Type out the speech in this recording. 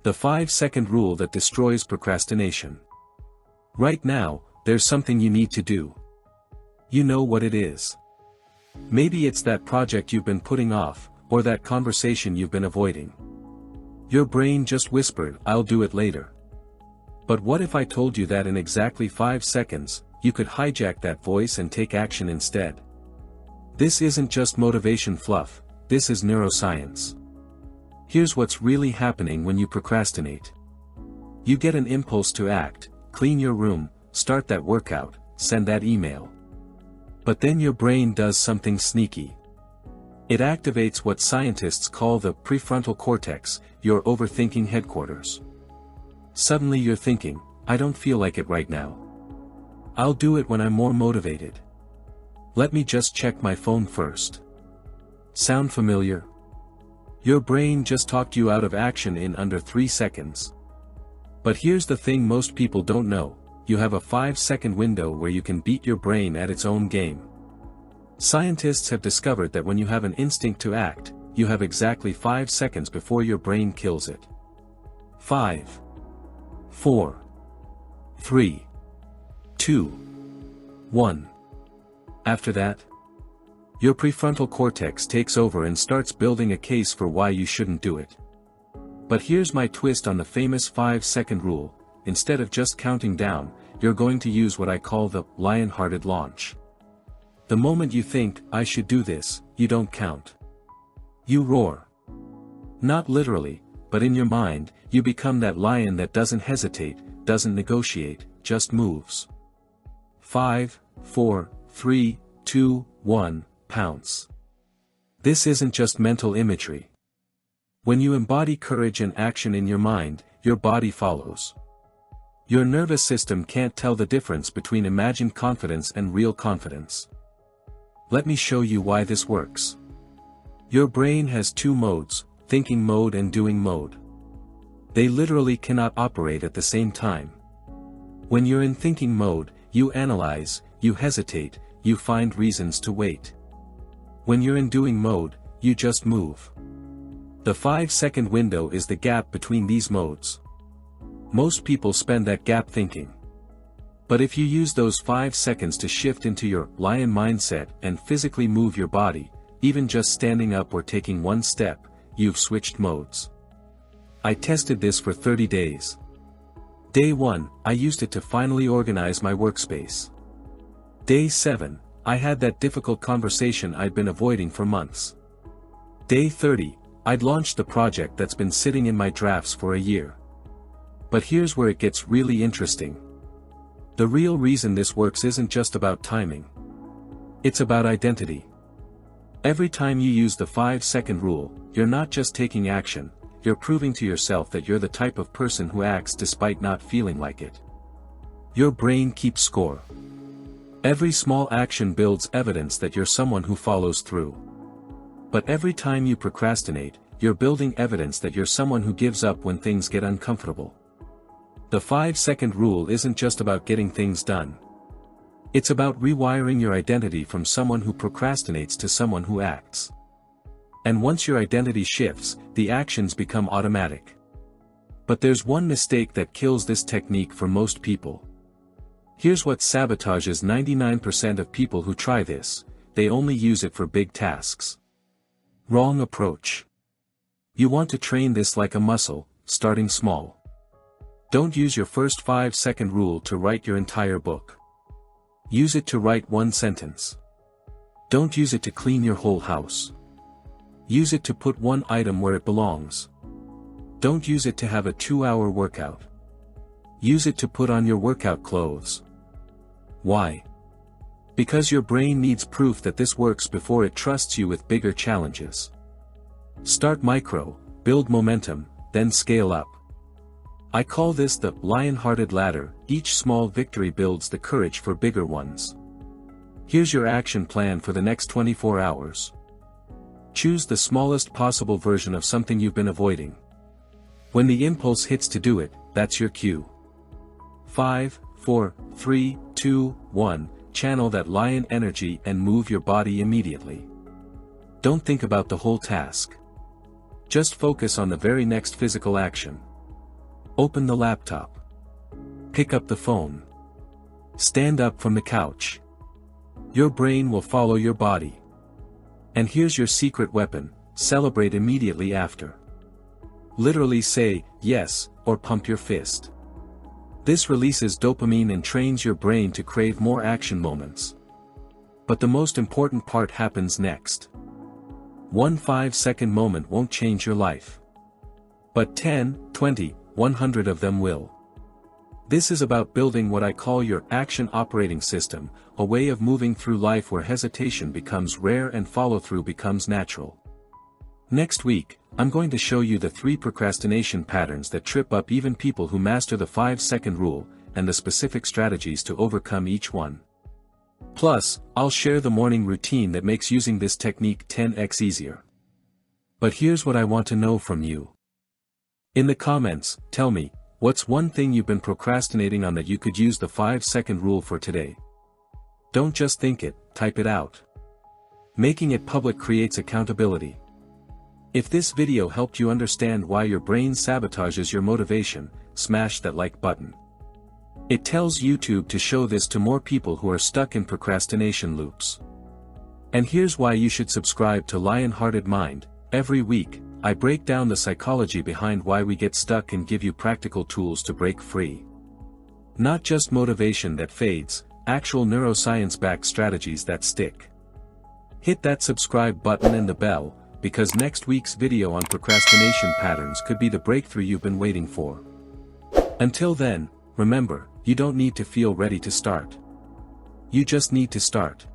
The 5-second rule that destroys procrastination. Right now, there's something you need to do. You know what it is. Maybe it's that project you've been putting off, or that conversation you've been avoiding. Your brain just whispered, "I'll do it later." But what if I told you that in exactly 5 seconds, you could hijack that voice and take action instead? This isn't just motivation fluff, this is neuroscience. Here's what's really happening when you procrastinate. You get an impulse to act, clean your room, start that workout, send that email. But then your brain does something sneaky. It activates what scientists call the prefrontal cortex, your overthinking headquarters. Suddenly you're thinking, "I don't feel like it right now. I'll do it when I'm more motivated. Let me just check my phone first." Sound familiar? Your brain just talked you out of action in under 3 seconds. But here's the thing most people don't know, you have a 5-second window where you can beat your brain at its own game. Scientists have discovered that when you have an instinct to act, you have exactly 5 seconds before your brain kills it. 5, 4, 3, 2, 1. After that, your prefrontal cortex takes over and starts building a case for why you shouldn't do it. But here's my twist on the famous 5-second rule: instead of just counting down, you're going to use what I call the Lionhearted Launch. The moment you think, "I should do this," you don't count. You roar. Not literally, but in your mind, you become that lion that doesn't hesitate, doesn't negotiate, just moves. 5, 4, 3, 2, 1, pounce. This isn't just mental imagery. When you embody courage and action in your mind, your body follows. Your nervous system can't tell the difference between imagined confidence and real confidence. Let me show you why this works. Your brain has 2 modes, thinking mode and doing mode. They literally cannot operate at the same time. When you're in thinking mode, you analyze, you hesitate, you find reasons to wait. When you're in doing mode, you just move. The 5-second window is the gap between these modes. Most people spend that gap thinking. But if you use those 5 seconds to shift into your lion mindset and physically move your body, even just standing up or taking one step, you've switched modes. I tested this for 30 days. Day 1, I used it to finally organize my workspace. Day 7, I had that difficult conversation I'd been avoiding for months. Day 30, I'd launched the project that's been sitting in my drafts for a year. But here's where it gets really interesting. The real reason this works isn't just about timing. It's about identity. Every time you use the 5-second rule, you're not just taking action, you're proving to yourself that you're the type of person who acts despite not feeling like it. Your brain keeps score. Every small action builds evidence that you're someone who follows through. But every time you procrastinate, you're building evidence that you're someone who gives up when things get uncomfortable. The 5-second rule isn't just about getting things done. It's about rewiring your identity from someone who procrastinates to someone who acts. And once your identity shifts, the actions become automatic. But there's one mistake that kills this technique for most people. Here's what sabotages 99% of people who try this: they only use it for big tasks. Wrong approach. You want to train this like a muscle, starting small. Don't use your first 5-second rule to write your entire book. Use it to write one sentence. Don't use it to clean your whole house. Use it to put one item where it belongs. Don't use it to have a 2-hour workout. Use it to put on your workout clothes. Why? Because your brain needs proof that this works before it trusts you with bigger challenges. Start micro, build momentum, then scale up. I call this the Lionhearted ladder. Each small victory builds the courage for bigger ones. Here's your action plan for the next 24 hours. Choose the smallest possible version of something you've been avoiding. When the impulse hits to do it, that's your cue. 5, 4, 3, 2, 1, channel that lion energy and move your body immediately. Don't think about the whole task. Just focus on the very next physical action. Open the laptop. Pick up the phone. Stand up from the couch. Your brain will follow your body. And here's your secret weapon: celebrate immediately after. Literally say, yes, or pump your fist. This releases dopamine and trains your brain to crave more action moments. But the most important part happens next. One 5-second moment won't change your life. But 10, 20, 100 of them will. This is about building what I call your action operating system, a way of moving through life where hesitation becomes rare and follow-through becomes natural. Next week, I'm going to show you the 3 procrastination patterns that trip up even people who master the 5-second rule, and the specific strategies to overcome each one. Plus, I'll share the morning routine that makes using this technique 10x easier. But here's what I want to know from you. In the comments, tell me, what's one thing you've been procrastinating on that you could use the 5-second rule for today? Don't just think it, type it out. Making it public creates accountability. If this video helped you understand why your brain sabotages your motivation, smash that like button. It tells YouTube to show this to more people who are stuck in procrastination loops. And here's why you should subscribe to Lionhearted Mind. Every week, I break down the psychology behind why we get stuck and give you practical tools to break free. Not just motivation that fades, actual neuroscience-backed strategies that stick. Hit that subscribe button and the bell, because next week's video on procrastination patterns could be the breakthrough you've been waiting for. Until then, remember, you don't need to feel ready to start. You just need to start.